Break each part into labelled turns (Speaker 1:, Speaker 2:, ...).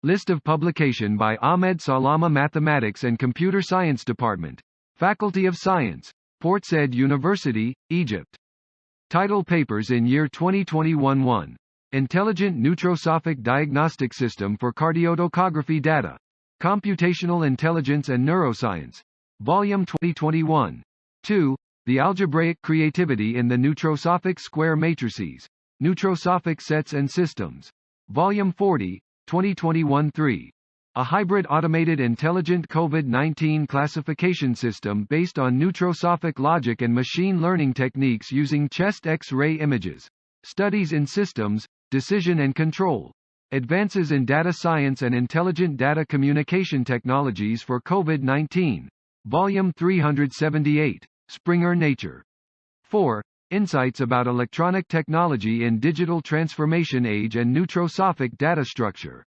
Speaker 1: List of publication by Ahmed Salama, Mathematics and Computer Science Department, Faculty of Science, Port Said University, Egypt. Title papers in year 2021. 1. Intelligent Neutrosophic Diagnostic System for Cardiotocography Data. Computational Intelligence and Neuroscience. Volume 2021. 2. The Algebraic Creativity in the Neutrosophic Square Matrices. Neutrosophic Sets and Systems. Volume 40, 2021. 3. A hybrid automated intelligent COVID-19 classification system based on Neutrosophic logic and machine learning techniques using chest X-ray images. Studies in systems, decision and control. Advances in data science and intelligent data communication technologies for COVID-19. Volume 378. Springer Nature. 4. Insights about electronic technology in digital transformation age and Neutrosophic data structure.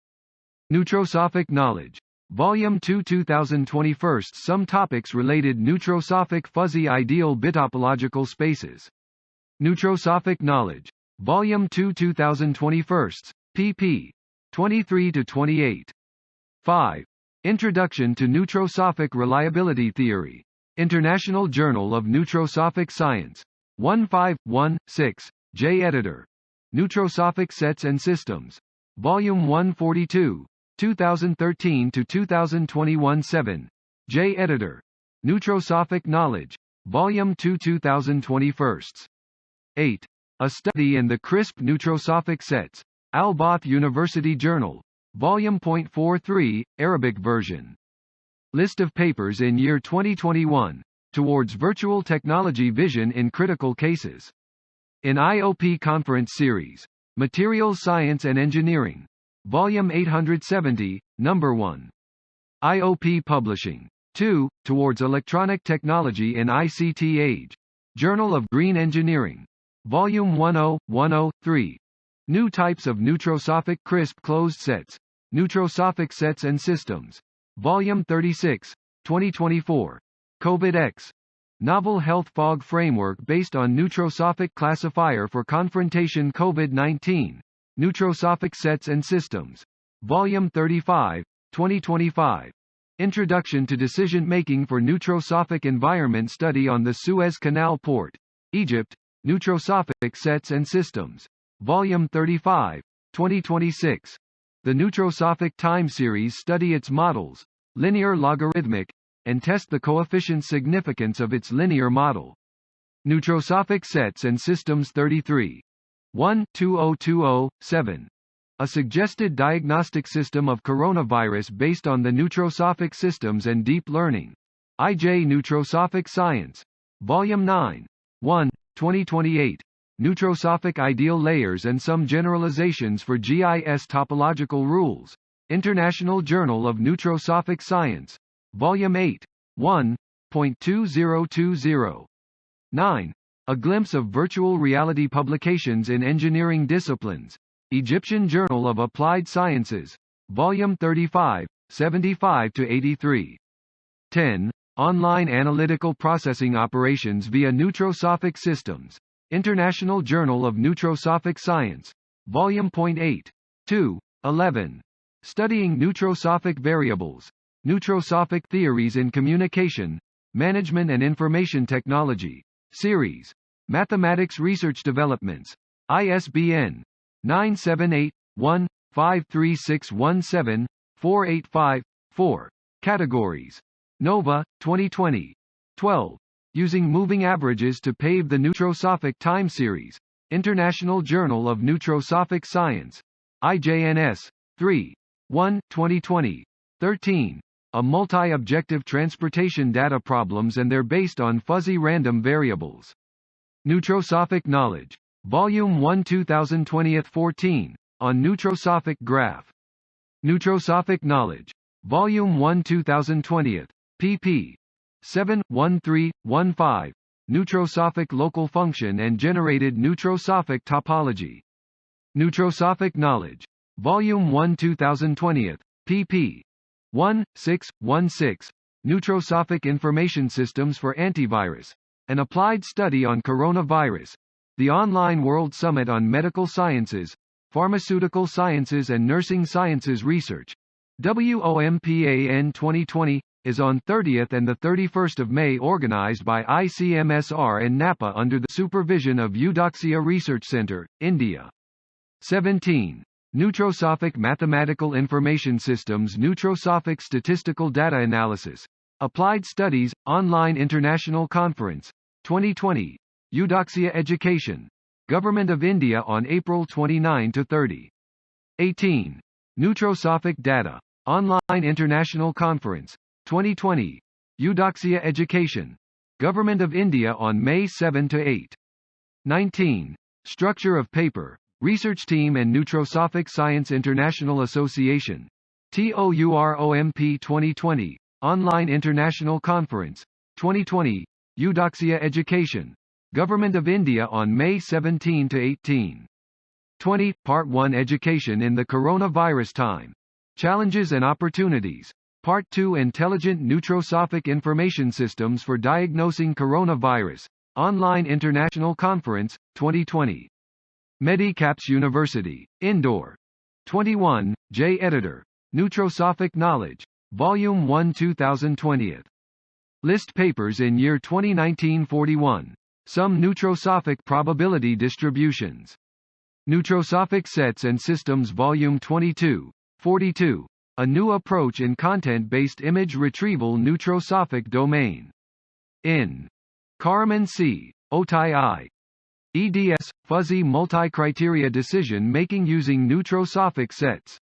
Speaker 1: Neutrosophic Knowledge. Volume 2 2021. Some topics related Neutrosophic fuzzy ideal bitopological spaces. Neutrosophic Knowledge. Volume 2 2021. pp. 23-28. 5. Introduction to Neutrosophic Reliability Theory. International Journal of Neutrosophic Science. 1516, J. Editor. Neutrosophic Sets and Systems. Volume 142, 2013-2021 7, J. Editor. Neutrosophic Knowledge. Volume 2 2021. 8. A Study in the Crisp Neutrosophic Sets. Al-Bath University Journal. Volume .43, Arabic version. List of papers in year 2021. Towards Virtual Technology Vision in Critical Cases. In IOP Conference Series. Materials Science and Engineering. Volume 870, Number 1. IOP Publishing. 2. Towards Electronic Technology in ICT Age. Journal of Green Engineering. Volume 10103. New Types of Neutrosophic Crisp Closed Sets. Neutrosophic Sets and Systems. Volume 36, 2024. COVID-X. Novel Health Fog Framework based on Neutrosophic Classifier for Confrontation COVID-19. Neutrosophic Sets and Systems. Volume 35, 2025. Introduction to Decision Making for Neutrosophic Environment Study on the Suez Canal Port. Egypt. Neutrosophic Sets and Systems. Volume 35, 2026. The Neutrosophic Time Series study its models, linear logarithmic, and test the coefficient significance of its linear model. Neutrosophic Sets and Systems 33. 1 2020, 7. A suggested diagnostic system of coronavirus based on the Neutrosophic systems and deep learning. IJ Neutrosophic Science. Volume 9. 1, 2028. Neutrosophic Ideal Layers and Some Generalizations for GIS Topological Rules. International Journal of Neutrosophic Science. Volume 8. 1.2020. 9. A Glimpse of Virtual Reality Publications in Engineering Disciplines. Egyptian Journal of Applied Sciences. Volume 35, 75-83. 10. Online Analytical Processing Operations via Neutrosophic Systems. International Journal of Neutrosophic Science. Volume .8. 2. 11. Studying Neutrosophic Variables. Neutrosophic Theories in Communication, Management and Information Technology. Series. Mathematics Research Developments. ISBN 978-1-53617-485-4. Categories. Nova, 2020. 12. Using Moving Averages to Pave the Neutrosophic Time Series. International Journal of Neutrosophic Science. IJNS. 3. 1, 2020. 13. A Multi-Objective Transportation Data Problems and They're Based on Fuzzy Random Variables. Neutrosophic Knowledge. Volume 1 2020 14. On Neutrosophic Graph. Neutrosophic Knowledge. Volume 1 2020. pp. 7.13.15. Neutrosophic Local Function and Generated Neutrosophic Topology. Neutrosophic Knowledge. Volume 1 2020. pp. 1.6.16. Neutrosophic Information Systems for Antivirus. An Applied Study on Coronavirus. The Online World Summit on Medical Sciences, Pharmaceutical Sciences and Nursing Sciences Research. WOMPAN 2020, is on 30th and 31st of May, organized by ICMSR and NAPA under the supervision of Eudoxia Research Center, India. 17. Neutrosophic Mathematical Information Systems Neutrosophic Statistical Data Analysis. Applied Studies, Online International Conference, 2020. Eudoxia Education. Government of India on April 29–30. 18. Neutrosophic Data. Online International Conference, 2020. Eudoxia Education. Government of India on May 7–8. 19. Structure of Paper. Research Team and Neutrosophic Science International Association. TOUROMP 2020. Online International Conference, 2020. Eudoxia Education. Government of India on May 17–18. 20. Part 1 Education in the Coronavirus Time. Challenges and Opportunities. Part 2 Intelligent Neutrosophic Information Systems for Diagnosing Coronavirus. Online International Conference, 2020. Medicaps University, Indore. 21. J. Editor. Neutrosophic Knowledge. Volume 1 2020. List papers in year 2019 41. Some Neutrosophic Probability Distributions. Neutrosophic Sets and Systems Volume 22, 42. A New Approach in Content-Based Image Retrieval Neutrosophic Domain. In. Carmen C. Otai I. EDS, Fuzzy Multi-Criteria Decision Making Using Neutrosophic Sets.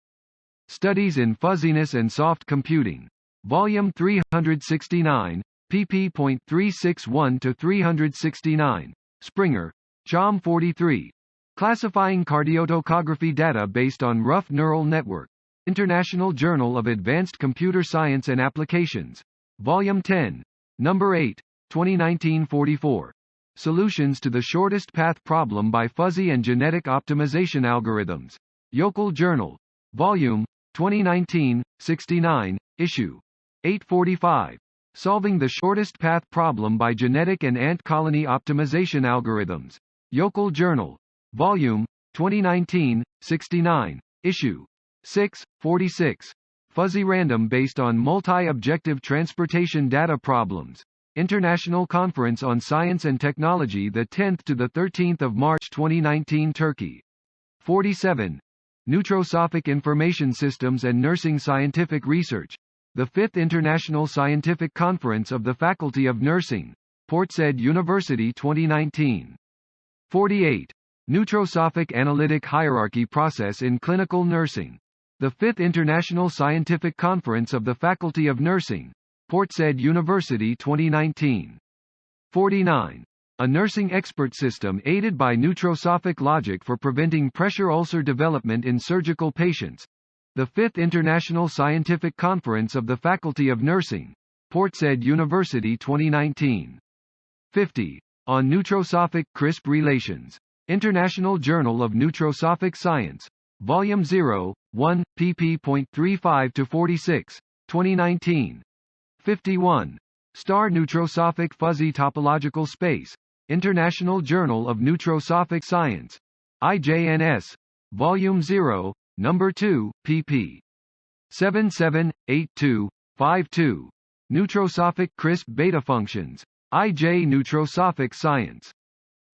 Speaker 1: Studies in Fuzziness and Soft Computing. Volume 369, pp.361–369. Springer, Chom 43. Classifying Cardiotocography Data Based on Rough Neural Network. International Journal of Advanced Computer Science and Applications. Volume 10. Number 8, 2019 44. Solutions to the Shortest Path Problem by Fuzzy and Genetic Optimization Algorithms. Yokel Journal. Volume 2019, 69, Issue 845. Solving the Shortest Path Problem by Genetic and Ant Colony Optimization Algorithms. Yokel Journal. Volume 2019, 69, Issue 646. Fuzzy Random Based on Multi-Objective Transportation Data Problems. International Conference on Science and Technology, the 10th to the 13th of March 2019, Turkey. 47. Neutrosophic Information Systems and Nursing Scientific Research. The 5th International Scientific Conference of the Faculty of Nursing. Port Said University 2019. 48. Neutrosophic Analytic Hierarchy Process in Clinical Nursing. The 5th International Scientific Conference of the Faculty of Nursing. Port Said University 2019. 49. A nursing expert system aided by Neutrosophic logic for preventing pressure ulcer development in surgical patients. The 5th International Scientific Conference of the Faculty of Nursing. Port Said University 2019. 50. On Neutrosophic CRISP Relations. International Journal of Neutrosophic Science. Volume 0, 1, pp.35–46, 2019. 51. Star Neutrosophic Fuzzy Topological Space. International Journal of Neutrosophic Science. IJNS. Volume 0, Number 2, pp. 778252. Neutrosophic CRISP Beta Functions. IJ Neutrosophic Science.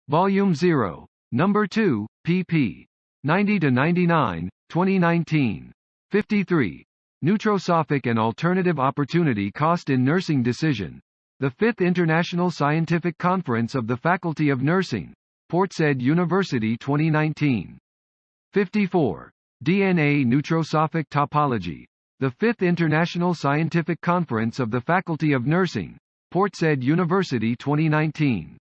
Speaker 1: Volume 0, Number 2, pp. 90–99, 2019. 53. Neutrosophic and Alternative Opportunity Cost in Nursing Decision. The 5th International Scientific Conference of the Faculty of Nursing. Port Said University 2019. 54. DNA Neutrosophic Topology. The 5th International Scientific Conference of the Faculty of Nursing. Port Said University 2019.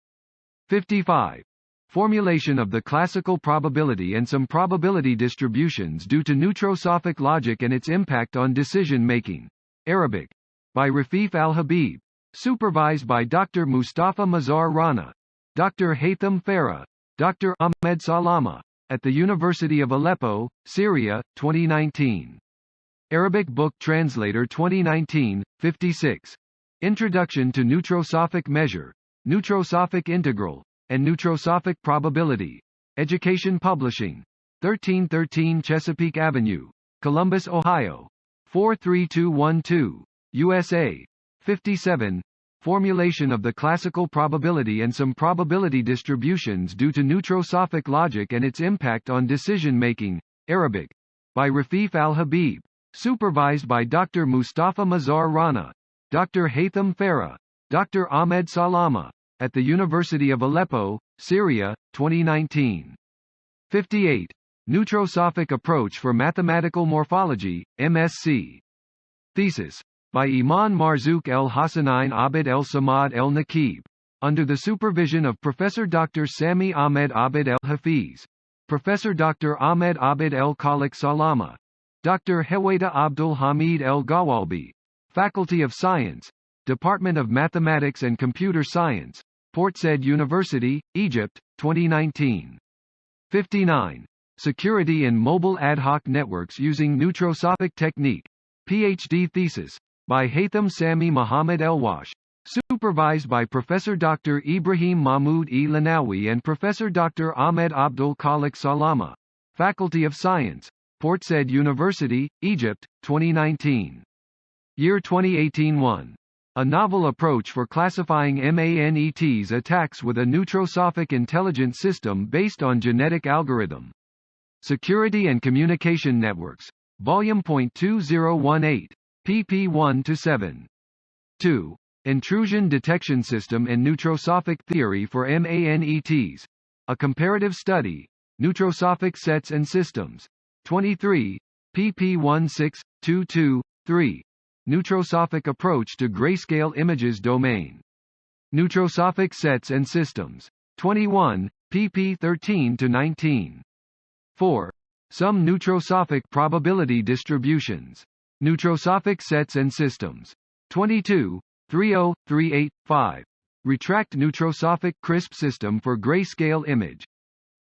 Speaker 1: 55. Formulation of the classical probability and some probability distributions due to Neutrosophic logic and its impact on decision-making. Arabic. By Rafif Al-Habib. Supervised by Dr. Mustafa Mazhar Rana. Dr. Haytham Farah. Dr. Ahmed Salama. At the University of Aleppo, Syria, 2019. Arabic Book Translator 2019, 56. Introduction to Neutrosophic Measure, Neutrosophic Integral, and Neutrosophic Probability. Education Publishing. 1313 Chesapeake Avenue, Columbus, Ohio. 43212, USA. 57. Formulation of the classical probability and some probability distributions due to Neutrosophic logic and its impact on decision-making, Arabic. By Rafif al-Habib. Supervised by Dr. Mustafa Mazhar Rana, Dr. Haytham Farah, Dr. Ahmed Salama, at the University of Aleppo, Syria, 2019. 58. Neutrosophic Approach for Mathematical Morphology, MSc. Thesis. By Iman Marzouk el-Hassanain Abid el-Samad el-Nakib. Under the supervision of Professor Dr. Sami Ahmed Abid el-Hafiz. Professor Dr. Ahmed Abid el-Khalik Salama. Dr. Hewaida Abdul Hamid el-Gawalbi. Faculty of Science. Department of Mathematics and Computer Science. Port Said University, Egypt, 2019. 59. Security in Mobile Ad Hoc Networks Using Neutrosophic Technique. PhD thesis. By Haytham Sami Muhammad Elwash. Supervised by Professor Dr. Ibrahim Mahmoud E. Lanawi and Professor Dr. Ahmed Abdul Khalik Salama. Faculty of Science. Port Said University, Egypt, 2019. Year 2018 1. A novel approach for classifying MANET's attacks with a Neutrosophic intelligence system based on genetic algorithm. Security and Communication Networks. Volume. 2018. pp. 1-7. 2. Intrusion Detection System and Neutrosophic Theory for MANETs. A Comparative Study. Neutrosophic Sets and Systems. 23. pp. 16-22-3. Neutrosophic Approach to Grayscale Images Domain. Neutrosophic Sets and Systems. 21. pp. 13-19. 4. Some Neutrosophic Probability Distributions. Neutrosophic Sets and Systems. 22. 30385. Retract Neutrosophic CRISP System for Grayscale Image.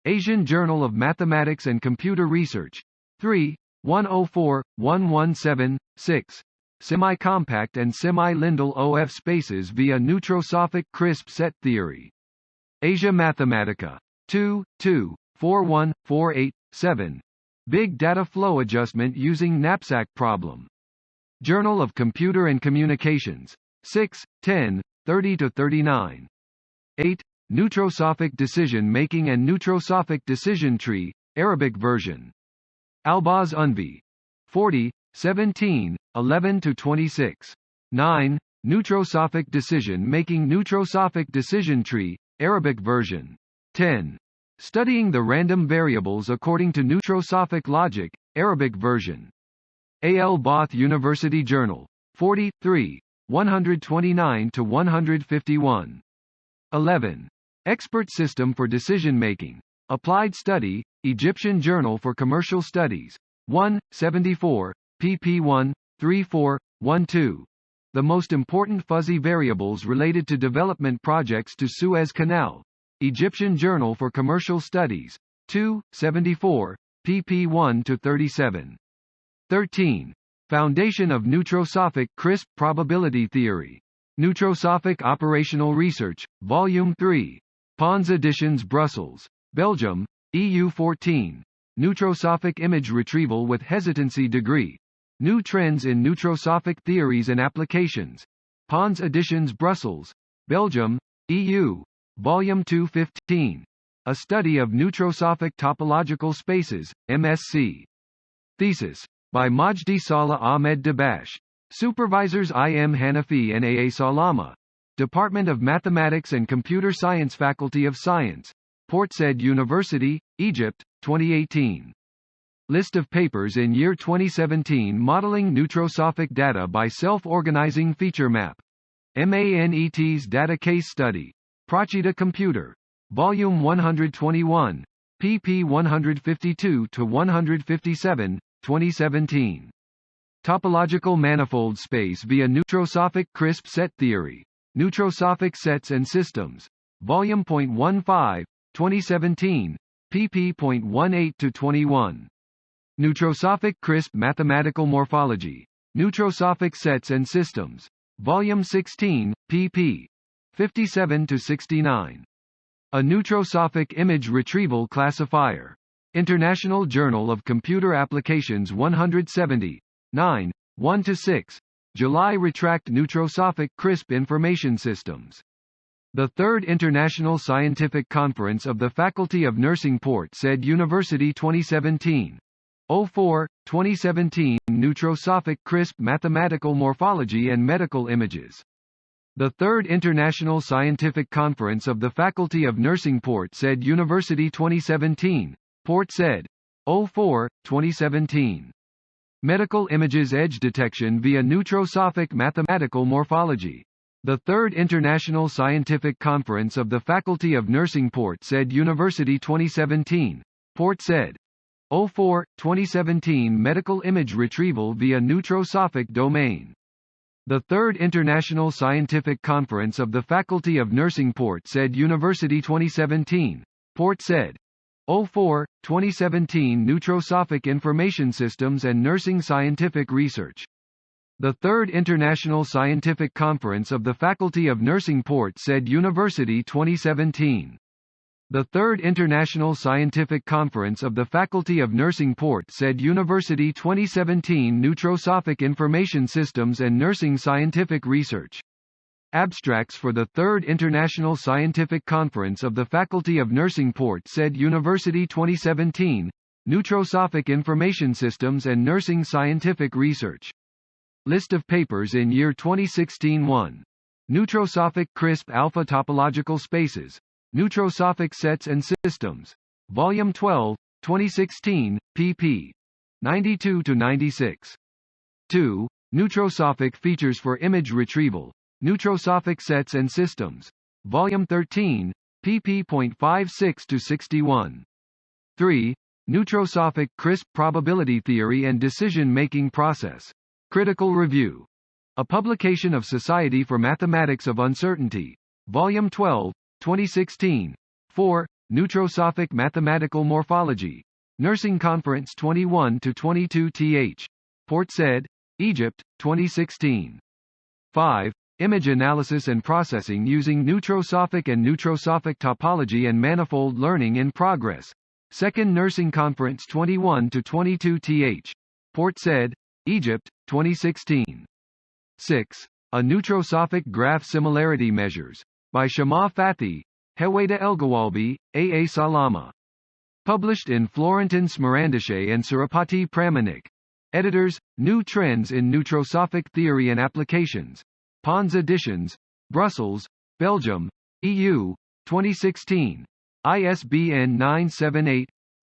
Speaker 1: Asian Journal of Mathematics and Computer Research. 3. 104-117-6. Semi-compact and semi-Lindell OF spaces via Neutrosophic CRISP set theory. Asia Mathematica. 2. 41-487. Big Data Flow Adjustment using Knapsack Problem. Journal of Computer and Communications. 6. 10. 30-39. 8. Neutrosophic Decision Making and Neutrosophic Decision Tree, Arabic version. Albaz Unvi. 40. 17. 11-26. 9. Neutrosophic Decision Making Neutrosophic Decision Tree, Arabic version. 10. Studying the Random Variables According to Neutrosophic Logic, Arabic version. A.L. Both University Journal. 43. 129-151. 11. Expert System for Decision Making. Applied Study, Egyptian Journal for Commercial Studies. 1. 74. pp. 1. 34-12. The most important fuzzy variables related to development projects to Suez Canal. Egyptian Journal for Commercial Studies. 2. 74. pp. 1-37. 13. Foundation of Neutrosophic CRISP Probability Theory. Neutrosophic Operational Research, Volume 3. Pons Editions Brussels, Belgium, EU 14. Neutrosophic Image Retrieval with Hesitancy Degree. New Trends in Neutrosophic Theories and Applications. Pons Editions Brussels, Belgium, EU. Volume 215. A Study of Neutrosophic Topological Spaces, MSc. Thesis. By Majdi Salah Ahmed Dabash. Supervisors I.M. Hanafi and A.A. Salama. Department of Mathematics and Computer Science Faculty of Science. Port Said University, Egypt, 2018. List of papers in year 2017 modeling Neutrosophic data by self-organizing feature map. MANET's Data Case Study. Prachita Computer. Volume 121. pp. 152-157, 2017. Topological Manifold Space via Neutrosophic CRISP Set Theory. Neutrosophic Sets and Systems. Volume. 15, 2017. pp. 18-21. Neutrosophic CRISP Mathematical Morphology. Neutrosophic Sets and Systems. Volume 16, pp. 57-69. A Neutrosophic Image Retrieval Classifier. International Journal of Computer Applications 170. 9. 1-6. July Retract Neutrosophic CRISP Information Systems. The Third International Scientific Conference of the Faculty of Nursing Port Said University 2017. 04, 2017 Neutrosophic CRISP Mathematical Morphology and Medical Images. The Third International Scientific Conference of the Faculty of Nursing Port Said University 2017. Port Said. 04, 2017. Medical Images Edge Detection via Neutrosophic Mathematical Morphology. The Third International Scientific Conference of the Faculty of Nursing Port Said University 2017. Port Said. 04, 2017 Medical Image Retrieval via Neutrosophic Domain. The Third International Scientific Conference of the Faculty of Nursing Port Said University 2017. Port Said. 04, 2017 Neutrosophic Information Systems and Nursing Scientific Research. The Third International Scientific Conference of the Faculty of Nursing Port Said University 2017. The Third International Scientific Conference of the Faculty of Nursing Port Said University 2017 Neutrosophic Information Systems and Nursing Scientific Research. Abstracts for the Third International Scientific Conference of the Faculty of Nursing Port Said University 2017, Neutrosophic Information Systems and Nursing Scientific Research. List of papers in year 2016. 1. Neutrosophic CRISP Alpha Topological Spaces. Neutrosophic Sets and Systems. Volume 12, 2016, pp. 92-96. 2. Neutrosophic Features for Image Retrieval. Neutrosophic Sets and Systems. Volume 13, pp.56-61. 3. Neutrosophic CRISP Probability Theory and Decision-Making Process. Critical Review. A publication of Society for Mathematics of Uncertainty. Volume 12, 2016. 4. Neutrosophic Mathematical Morphology. Nursing Conference 21-22 th. Port Said, Egypt, 2016. 5. Image Analysis and Processing Using Neutrosophic and Neutrosophic Topology and Manifold Learning in Progress. Second Nursing Conference 21-22 th. Port Said, Egypt, 2016. 6. A Neutrosophic Graph Similarity Measures. By Shama Fathi, Heweda Elgawalbi, A. Salama. Published in Florentin Smerandische and Surapati Pramanik. Editors, New Trends in Neutrosophic Theory and Applications. Pons Editions, Brussels, Belgium, EU, 2016. ISBN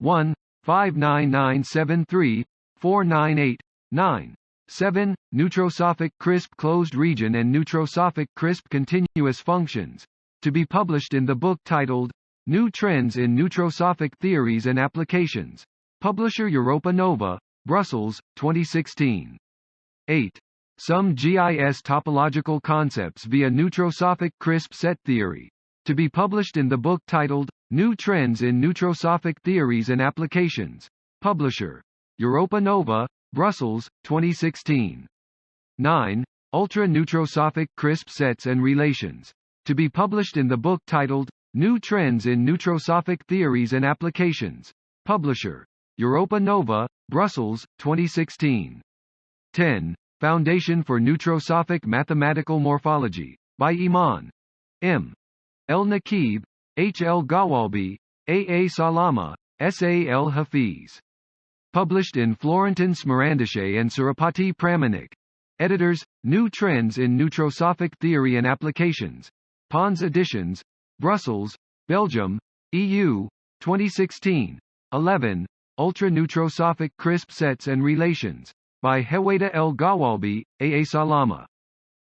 Speaker 1: 978-1-59973-498-9. 7. Neutrosophic CRISP Closed Region and Neutrosophic CRISP Continuous Functions. To be published in the book titled, New Trends in Neutrosophic Theories and Applications. Publisher Europa Nova, Brussels, 2016. 8. Some GIS Topological Concepts via Neutrosophic CRISP Set Theory. To be published in the book titled, New Trends in Neutrosophic Theories and Applications. Publisher Europa Nova, Brussels, 2016. 9. Ultra Neutrosophic CRISP Sets and Relations. To be published in the book titled, New Trends in Neutrosophic Theories and Applications. Publisher Europa Nova, Brussels, 2016. 10. Foundation for Neutrosophic Mathematical Morphology. By Iman M. El Nakib, H. L. Gawalbi, A. Salama, S. A. El Hafiz. Published in Florentin Smerandische and Surapati Pramanik. Editors, New Trends in Neutrosophic Theory and Applications. Pons Editions, Brussels, Belgium, EU, 2016. 11. Ultra Neutrosophic CRISP Sets and Relations. By Heweda El Gawalbi, A. Salama.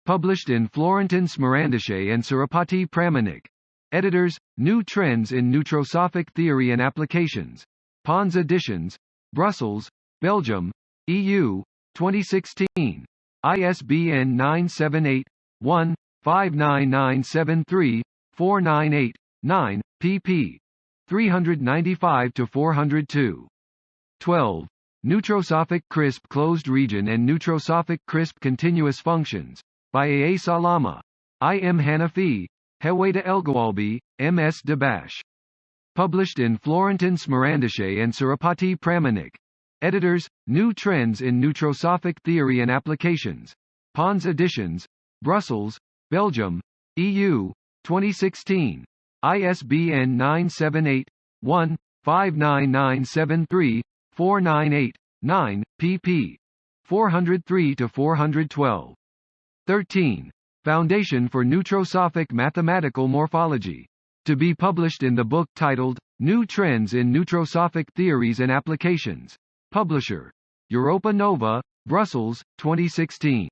Speaker 1: Published in Florentin Smerandische and Surapati Pramanik. Editors, New Trends in Neutrosophic Theory and Applications. Pons Editions, Brussels, Belgium, EU, 2016. ISBN 978-1-59973-498-9, pp. 395-402. 12. Neutrosophic CRISP Closed Region and Neutrosophic CRISP Continuous Functions. By A. Salama. I. M. Hanafi, Heweda Elgawalbi, M. S. Dabash. Published in Florentin Smerandische and Surapati Pramanik. Editors, New Trends in Neutrosophic Theory and Applications. Pons Editions. Brussels, Belgium, EU, 2016. ISBN 978-1-59973-498-9, pp. 403-412. 13. Foundation for Neutrosophic Mathematical Morphology. To be published in the book titled, New Trends in Neutrosophic Theories and Applications. Publisher. Europa Nova, Brussels, 2016.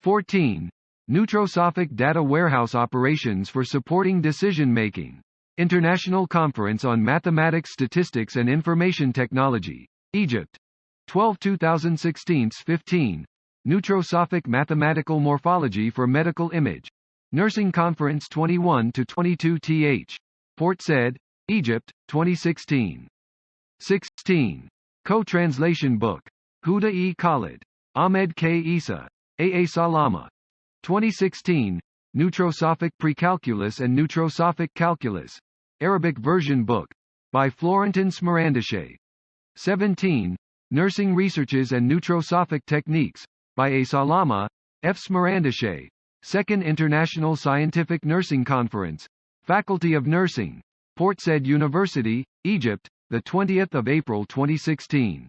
Speaker 1: 14. Neutrosophic Data Warehouse Operations for Supporting Decision-Making. International Conference on Mathematics, Statistics and Information Technology. Egypt. 12 2016 15. Neutrosophic Mathematical Morphology for Medical Image. Nursing Conference 21-22 th. Port Said, Egypt, 2016. 16. Co-translation book. Huda E. Khalid. Ahmed K. Isa. A. Salama. 2016. Neutrosophic Precalculus and Neutrosophic Calculus. Arabic version book. By Florentin Smerandashe. 17. Nursing Researches and Neutrosophic Techniques. By A. Salama, F. Smerandashe. Second International Scientific Nursing Conference. Faculty of Nursing. Port Said University, Egypt, 20 April 2016.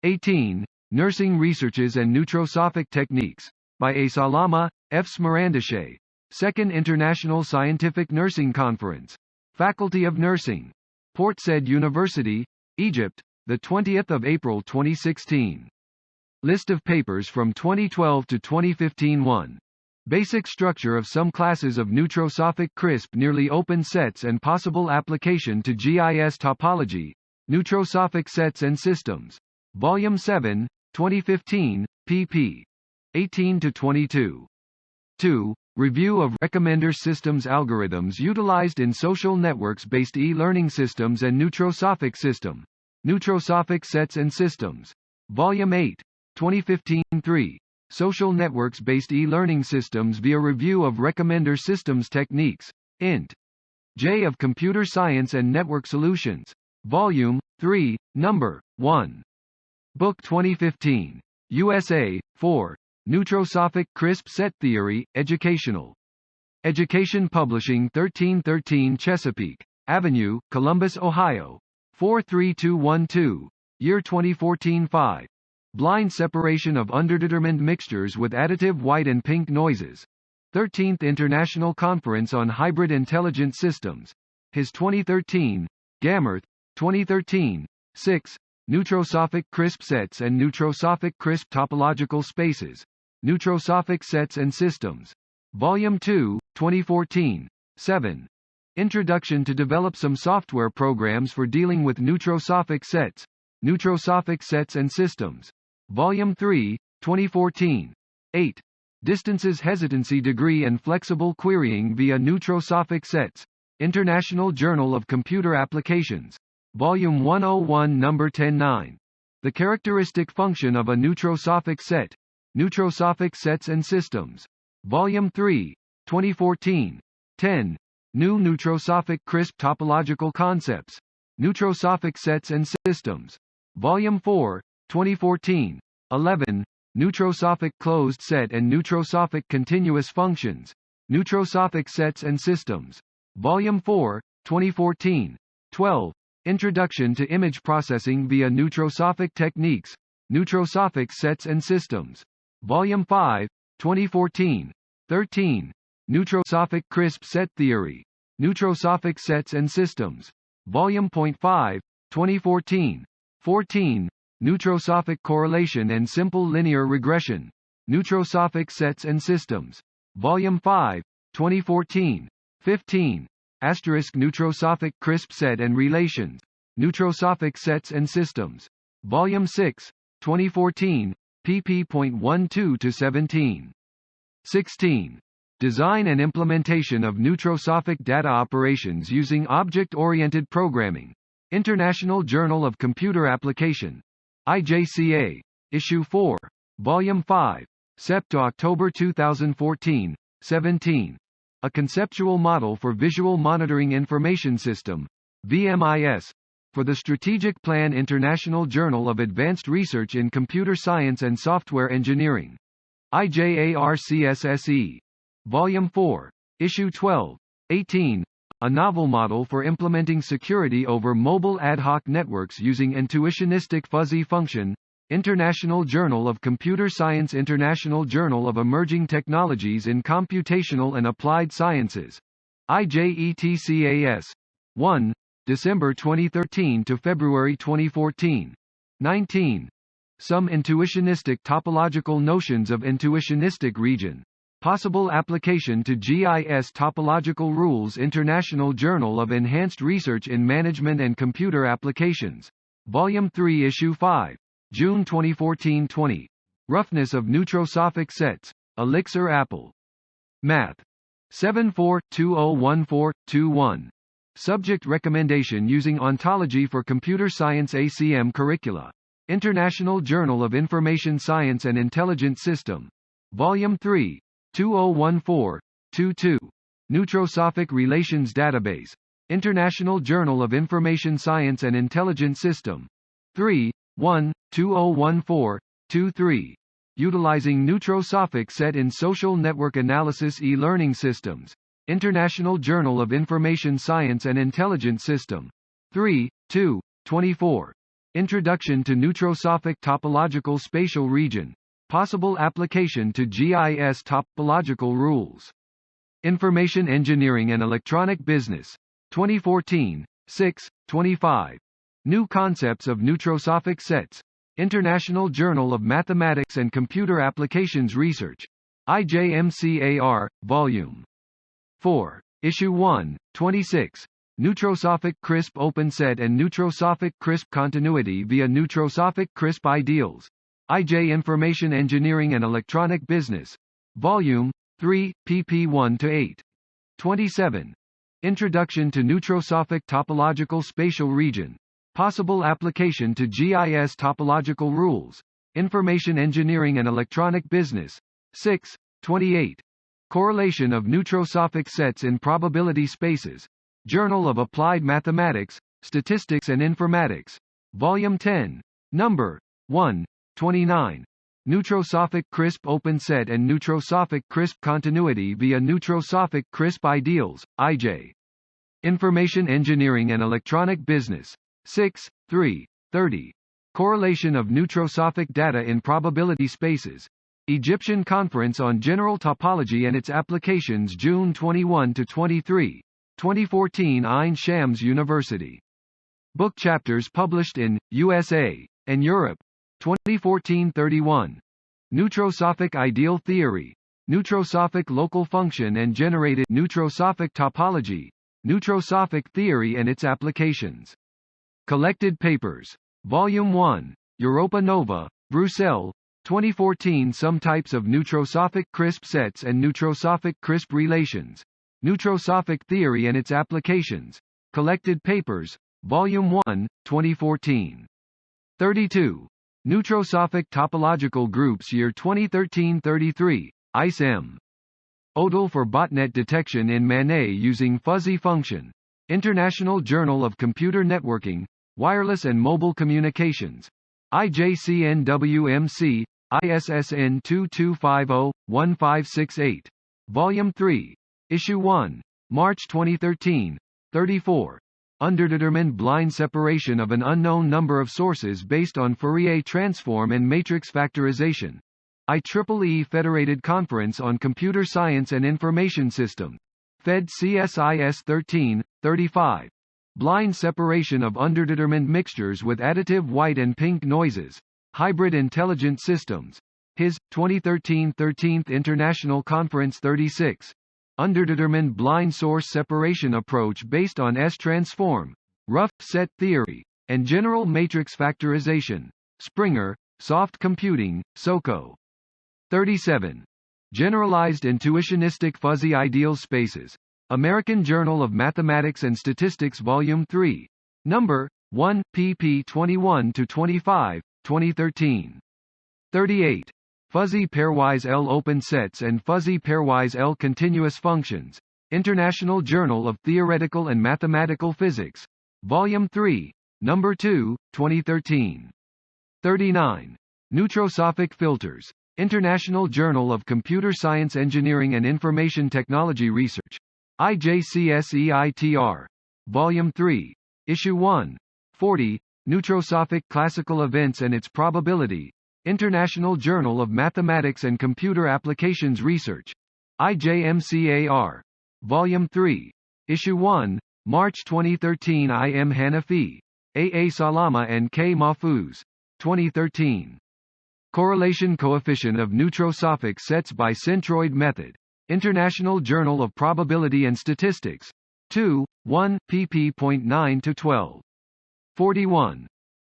Speaker 1: 18. Nursing Researches and Neutrosophic Techniques. By A. Salama, F. Smerandashe. Second International Scientific Nursing Conference. Faculty of Nursing. Port Said University, Egypt, 20 April 2016. List of papers from 2012 to 2015. 1. Basic structure of some classes of Neutrosophic crisp nearly open sets and possible application to GIS topology. Neutrosophic Sets and Systems. Volume 7, 2015, pp. 18-22. 2. Review of recommender systems algorithms utilized in social networks-based e-learning systems and Neutrosophic system. Neutrosophic Sets and Systems. Volume 8, 2015. 3. Social networks-based e-learning systems via review of recommender systems techniques. Int. J of Computer Science and Network Solutions. Volume 3, Number 1. Book 2015. USA 4. Neutrosophic Crisp Set Theory, Educational. Education Publishing 1313 Chesapeake Avenue, Columbus, Ohio. 43212. Year 2014. 5. Blind Separation of Underdetermined Mixtures with Additive White and Pink Noises. 13th International Conference on Hybrid Intelligent Systems. His 2013. Gammerth, 2013. 6. Neutrosophic Crisp Sets and Neutrosophic Crisp Topological Spaces. Neutrosophic Sets and Systems. Volume 2, 2014. 7. Introduction to develop some software programs for dealing with Neutrosophic Sets. Neutrosophic Sets and Systems. Volume 3, 2014. 8. Distances Hesitancy Degree and Flexible Querying via Neutrosophic Sets. International Journal of Computer Applications. Volume 101 Number 10-9. The Characteristic Function of a Neutrosophic Set. Neutrosophic Sets and Systems. Volume 3, 2014. 10. New Neutrosophic Crisp Topological Concepts. Neutrosophic Sets and Systems. Volume 4, 2014. 11. Neutrosophic Closed Set and Neutrosophic Continuous Functions. Neutrosophic Sets and Systems. Volume 4, 2014. 12. Introduction to Image Processing via Neutrosophic Techniques. Neutrosophic Sets and Systems. Volume 5, 2014. 13. Neutrosophic Crisp Set Theory. Neutrosophic Sets and Systems. Volume 5, 2014. 14. Neutrosophic Correlation and Simple Linear Regression. Neutrosophic Sets and Systems. Volume 5, 2014. 15. Neutrosophic Crisp Set and Relations. Neutrosophic Sets and Systems. Volume 6, 2014, pp.12-17. 16. Design and Implementation of Neutrosophic Data Operations Using Object-Oriented Programming. International Journal of Computer Application. IJCA. Issue 4. Volume 5. Sept-October 2014, 17. A Conceptual Model for Visual Monitoring Information System. VMIS. for the Strategic Plan International Journal of Advanced Research in Computer Science and Software Engineering. IJARCSSE. Volume 4. Issue 12. 18. A novel model for implementing security over mobile ad hoc networks using intuitionistic fuzzy function. International Journal of Computer Science, International Journal of Emerging Technologies in Computational and Applied Sciences. IJETCAS. 1. December 2013 to February 2014. 19. Some intuitionistic topological notions of intuitionistic region. Possible application to GIS topological rules. International Journal of Enhanced Research in Management and Computer Applications. Volume 3, Issue 5. June 2014. 20. Roughness of Neutrosophic sets. Elixir Apple. Math. 74-2014-21. Subject recommendation using ontology for computer science ACM curricula. International Journal of Information Science and Intelligent System. Volume 3. 2014-22. Neutrosophic Relations Database. International Journal of Information Science and Intelligent System. 3. 1. 2014-23. Utilizing Neutrosophic set in Social Network Analysis e-learning systems. International Journal of Information Science and Intelligent System. 3. 2. 24. Introduction to Neutrosophic Topological Spatial Region. Possible application to GIS topological rules. Information Engineering and Electronic Business. 2014. 6. 25. New Concepts of Neutrosophic Sets. International Journal of Mathematics and Computer Applications Research. IJMCAR, Volume 4. Issue 1, 26. Neutrosophic CRISP Open Set and Neutrosophic CRISP Continuity via Neutrosophic CRISP Ideals. IJ Information Engineering and Electronic Business. Volume 3, pp 1-8. 27. Introduction to Neutrosophic Topological Spatial Region. Possible application to GIS topological rules. Information Engineering and Electronic Business. 6. 28. Correlation of Neutrosophic sets in probability spaces. Journal of Applied Mathematics, Statistics and Informatics. Volume 10. Number 1. 29. Neutrosophic CRISP Open Set and Neutrosophic CRISP Continuity via Neutrosophic CRISP Ideals, IJ. Information Engineering and Electronic Business. 6. 3. 30. Correlation of Neutrosophic data in probability spaces. Egyptian Conference on General Topology and its Applications, June 21-23, 2014. Ain Shams University. Book chapters published in USA and Europe. 2014. 31. Neutrosophic Ideal Theory. Neutrosophic Local Function and Generated Neutrosophic Topology. Neutrosophic Theory and its Applications. Collected Papers. Volume 1. Europa Nova, Bruxelles. 2014. Some types of Neutrosophic CRISP sets and Neutrosophic CRISP relations. Neutrosophic Theory and its Applications. Collected Papers. Volume 1, 2014. 32. Neutrosophic Topological Groups Year 2013-33, ICE-M. ODAL for botnet detection in MANET using fuzzy function. International Journal of Computer Networking, Wireless and Mobile Communications. IJCNWMC, ISSN 2250-1568. Volume 3. Issue 1. March 2013. 34. Underdetermined blind separation of an unknown number of sources based on Fourier transform and matrix factorization. IEEE Federated Conference on Computer Science and Information Systems. Fed CSIS 13, 35. Blind separation of underdetermined mixtures with additive white and pink noises. Hybrid Intelligent Systems. HIS, 2013 13th International Conference 36. Underdetermined blind source separation approach based on S-transform, rough set theory, and general matrix factorization. Springer, Soft Computing, SOCO. 37. Generalized Intuitionistic Fuzzy Ideal Spaces. American Journal of Mathematics and Statistics Volume 3. Number 1, pp 21-25, 2013. 38. Fuzzy pairwise L open sets and fuzzy pairwise L continuous functions. International Journal of Theoretical and Mathematical Physics. Volume 3. Number 2, 2013. 39. Neutrosophic filters. International Journal of Computer Science Engineering and Information Technology Research. IJCSEITR. Volume 3. Issue 1. 40. Neutrosophic Classical Events and Its Probability. International Journal of Mathematics and Computer Applications Research. IJMCAR. Volume 3. Issue 1. March 2013. I. M. Hanafi. A. A. Salama and K. Mahfouz. 2013. Correlation Coefficient of Neutrosophic Sets by Centroid Method. International Journal of Probability and Statistics. 2, 1, pp.9-12. 41.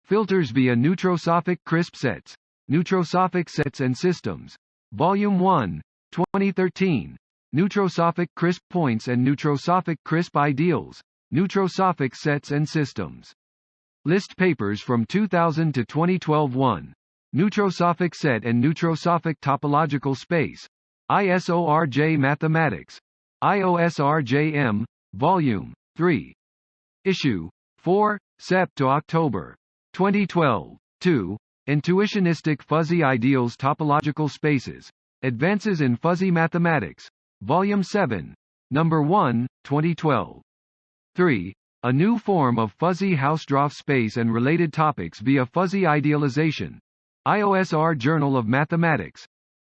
Speaker 1: Filters via Neutrosophic Crisp Sets. Neutrosophic Sets and Systems. Volume 1, 2013. Neutrosophic Crisp Points and Neutrosophic Crisp Ideals. Neutrosophic Sets and Systems. List papers from 2000 to 2012. 1. Neutrosophic Set and Neutrosophic Topological Space. ISORJ Mathematics. IOSRJM, Volume 3. Issue 4, Sep to October 2012. 2. Intuitionistic Fuzzy Ideals Topological Spaces. Advances in Fuzzy Mathematics. Volume 7. Number 1, 2012. 3. A New Form of Fuzzy Hausdorff Space and Related Topics via Fuzzy Idealization. IOSR Journal of Mathematics.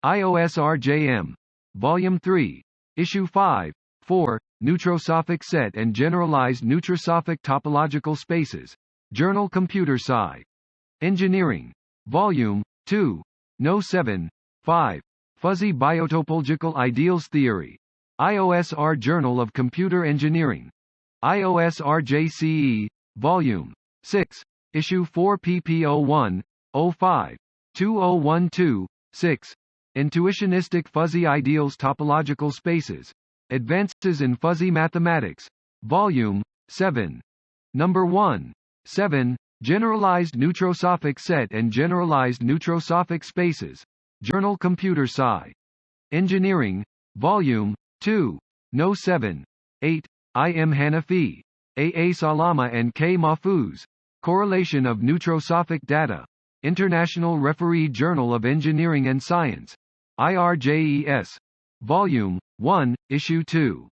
Speaker 1: IOSRJM. Volume 3. Issue 5, 4. Neutrosophic Set and Generalized Neutrosophic Topological Spaces. Journal Computer Sci. Engineering. Volume 2. No. 7, 5. Fuzzy Biotopological Ideals Theory. IOSR Journal of Computer Engineering. IOSRJCE. Volume 6. Issue 4 pp 01, 05, 2012, 6. Intuitionistic Fuzzy Ideals Topological Spaces. Advances in Fuzzy Mathematics. Volume 7. Number 1. 7. Generalized Neutrosophic Set and Generalized Neutrosophic Spaces. Journal Computer Sci. Engineering. Volume 2. No. 7, 8. I. M. Hanafi. A. A. Salama and K. Mahfouz. Correlation of Neutrosophic Data. International Refereed Journal of Engineering and Science. IRJES. Volume 1, Issue 2.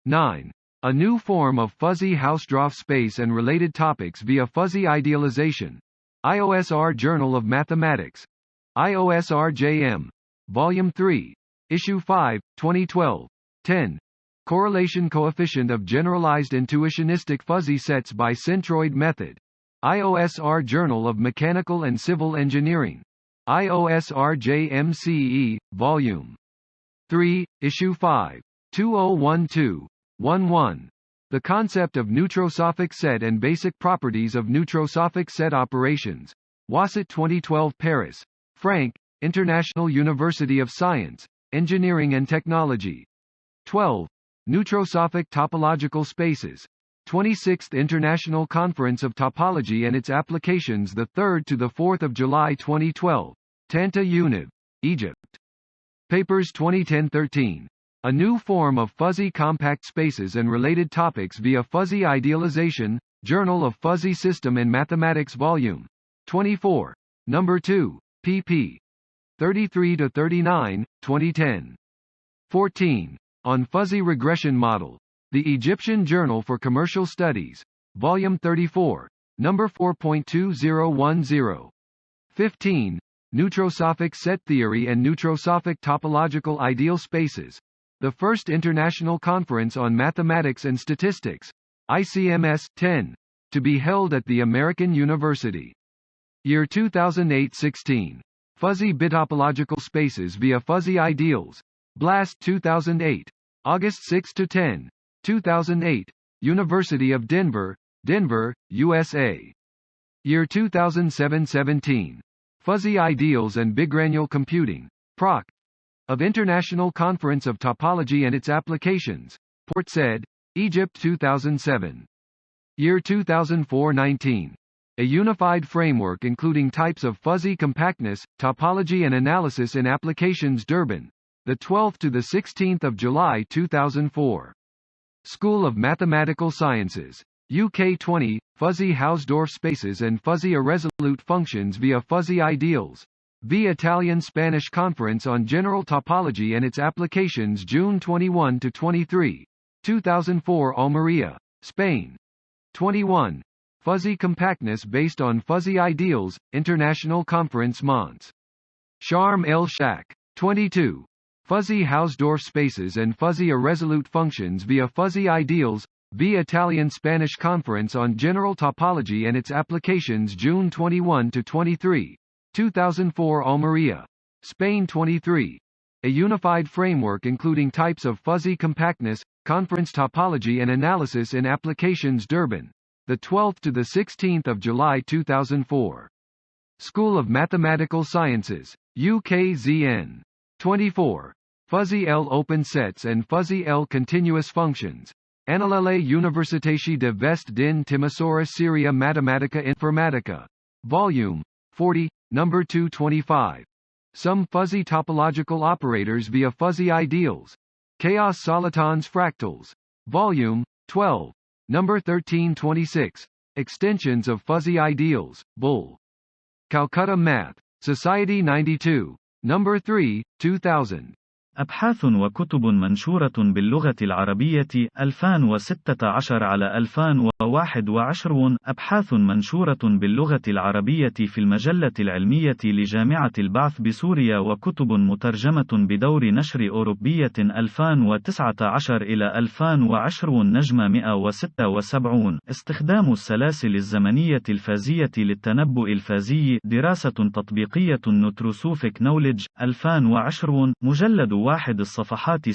Speaker 1: 9. A New Form of Fuzzy Hausdorff Space and Related Topics via Fuzzy Idealization. IOSR Journal of Mathematics. IOSRJM. Volume 3. Issue 5, 2012. 10. Correlation Coefficient of Generalized Intuitionistic Fuzzy Sets by Centroid Method. IOSR Journal of Mechanical and Civil Engineering. IOSRJMCE, Volume 3, Issue 5, 2012, 11. The Concept of Neutrosophic Set and Basic Properties of Neutrosophic Set Operations. Wasset 2012 Paris. Frank, International University of Science, Engineering and Technology. 12. Neutrosophic Topological Spaces. 26th International Conference of Topology and its Applications, the 3rd to the 4th of July 2012. Tanta Univ, Egypt. Papers 2010-13. A New Form of Fuzzy Compact Spaces and Related Topics via Fuzzy Idealization. Journal of Fuzzy System in Mathematics, Volume 24. Number 2, pp. 33-39, 2010. 14. On Fuzzy Regression Model. The Egyptian Journal for Commercial Studies. Volume 34. Number 4.2010. 15. Neutrosophic Set Theory and Neutrosophic Topological Ideal Spaces. The First International Conference on Mathematics and Statistics. ICMS 10. To be held at the American University. Year 2008-16. Fuzzy Bitopological Spaces via Fuzzy Ideals. Blast 2008. August 6-10. 2008, University of Denver, Denver, USA. Year 2007-17. Fuzzy Ideals and Bigranule Computing, Proc. of International Conference of Topology and its Applications, Port Said, Egypt 2007. Year 2004-19. A Unified Framework including Types of Fuzzy Compactness, Topology and Analysis in Applications, Durban, the 12th to the 16th of July 2004. School of Mathematical Sciences. UK 20, Fuzzy Hausdorff spaces and fuzzy irresolute functions via fuzzy ideals. V. Italian-Spanish Conference on General Topology and its Applications June 21–23, 2004 Almería, Spain. 21. Fuzzy compactness based on fuzzy ideals, International Conference Mons. Sharm el-Sheikh. 22. Fuzzy Hausdorff spaces and fuzzy irresolute functions via fuzzy ideals, V. Italian-Spanish Conference on General Topology and its Applications June 21–23, 2004 Almería, Spain. 23. A unified framework including types of fuzzy compactness, conference topology and analysis in Applications Durban, the 12th to the 16th of July 2004. School of Mathematical Sciences, UKZN. 24. Fuzzy L open sets and fuzzy L continuous functions. Anelele Universitatea de Vest din Timisoara Seria Mathematica Informatica. Volume 40, number 225. Some fuzzy topological operators via fuzzy ideals. Chaos solitons fractals. Volume 12, number 1326. Extensions of fuzzy ideals. Bull. Calcutta Math. Society 92. Number 3, 2000.
Speaker 2: أبحاث وكتب منشورة باللغة العربية 2016 على 2021. أبحاث منشورة باللغة العربية في المجلة العلمية لجامعة البعث بسوريا وكتب مترجمة بدور نشر أوروبية 2019 إلى 2020 نجم 176. استخدام السلاسل الزمنية الفازية للتنبؤ الفازي دراسة تطبيقية نوتروسوفيك نوليدج 2020 مجلد 1 الصفحات 7294-177.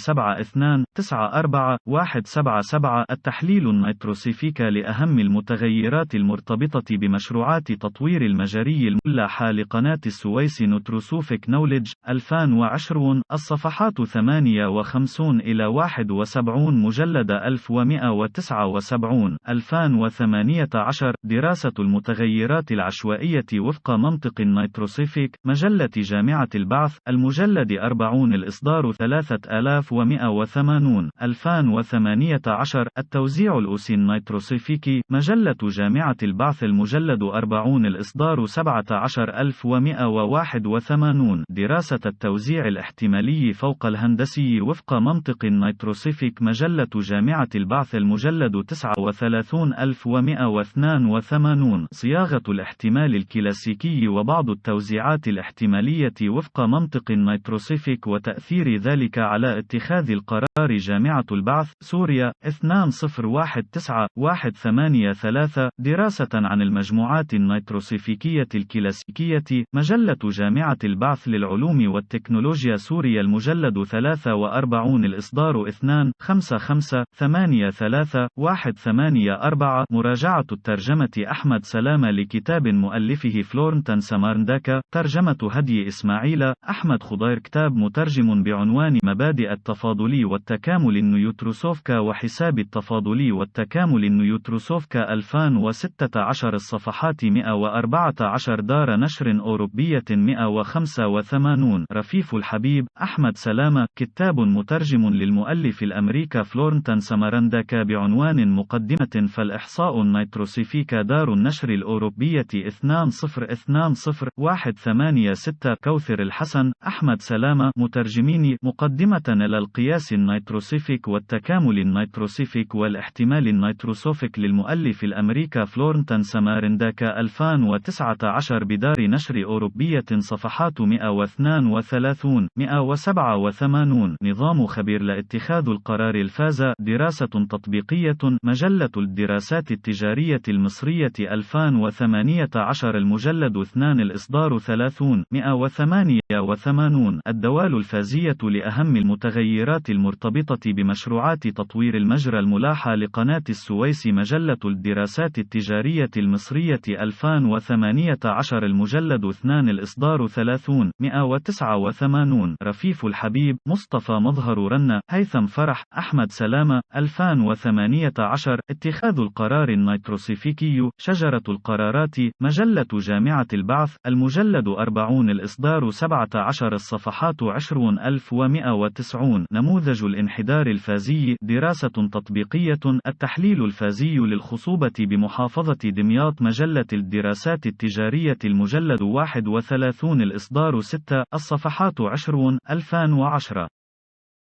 Speaker 2: التحليل النيتروسيفيك لأهم المتغيرات المرتبطة بمشروعات تطوير المجاري الملاحة لقناة السويس نوتروسوفيك نوليدج 2020 الصفحات 58 إلى 71 مجلد 1179 2018. دراسة المتغيرات العشوائية وفق منطق النيتروسيفيك مجلة جامعة البعث المجلد 40 الإصدار 3180 2018. التوزيع الأسي النيتروسيفيكي مجلة جامعة البعث المجلد 40 الإصدار 17181. دراسة التوزيع الاحتمالي فوق الهندسي وفق منطق النيتروسيفيك مجلة جامعة البعث المجلد 39182. صياغة الاحتمال الكلاسيكي وبعض التوزيعات الاحتمالية وفق منطق النيتروسيفيك وتأثير ذلك على اتخاذ القرار جامعة البعث سوريا 2019-183. دراسة عن المجموعات النيتروسيفيكية الكلاسيكية مجلة جامعة البعث للعلوم والتكنولوجيا سوريا المجلد 43 الإصدار 2-5583184. مراجعة الترجمة أحمد سلامة لكتاب مؤلفه فلورنتان سمارنداكا ترجمة هدي إسماعيل أحمد خضير. كتاب مترجم بعنوان مبادئ التفاضل والتكامل النيوتروسوفكا وحساب التفاضل والتكامل النيوتروسوفكا 2016 الصفحات 114. دار نشر أوروبية 185. رفيف الحبيب أحمد سلامة كتاب مترجم للمؤلف الأمريكا فلورنتان سمارنداكا بعنوان مقدمة فالإحصاء النيتروسيفيكا دار النشر الأوروبية 2020186. كوثر الحسن أحمد سلامة مترجمين. مقدمة إلى القياس النيتروسيفيك والتكامل النيتروسيفيك والاحتمال النيتروسوفيك للمؤلف الأمريكا فلورنتان سمارنداكا 2019 بدار نشر أوروبية صفحات 132-187. نظام خبير لاتخاذ القرار الفاز دراسة تطبيقية مجلة الدراسات التجارية المصرية 2018 المجلد 2 الإصدار 30-188. الدوال الفازية لأهم المتغيرات المرتبطة بمشروعات تطوير المجرى الملاحة لقناة السويس مجلة الدراسات التجارية المصرية 2018 المجلد 2 الإصدار 30-189. رفيف الحبيب مصطفى مظهر رنة هيثم فرح أحمد سلامة 2018. اتخاذ القرار النيتروسيفيكي شجرة القرارات مجلة جامعة البعث المجلد 40 الإصدار 17 الصفحات 20000 1190. نموذج الانحدار الفازي، دراسة تطبيقية. التحليل الفازي للخصوبة بمحافظة دمياط، مجلة الدراسات التجارية، المجلد 31، الإصدار 6، الصفحات 20، 2010.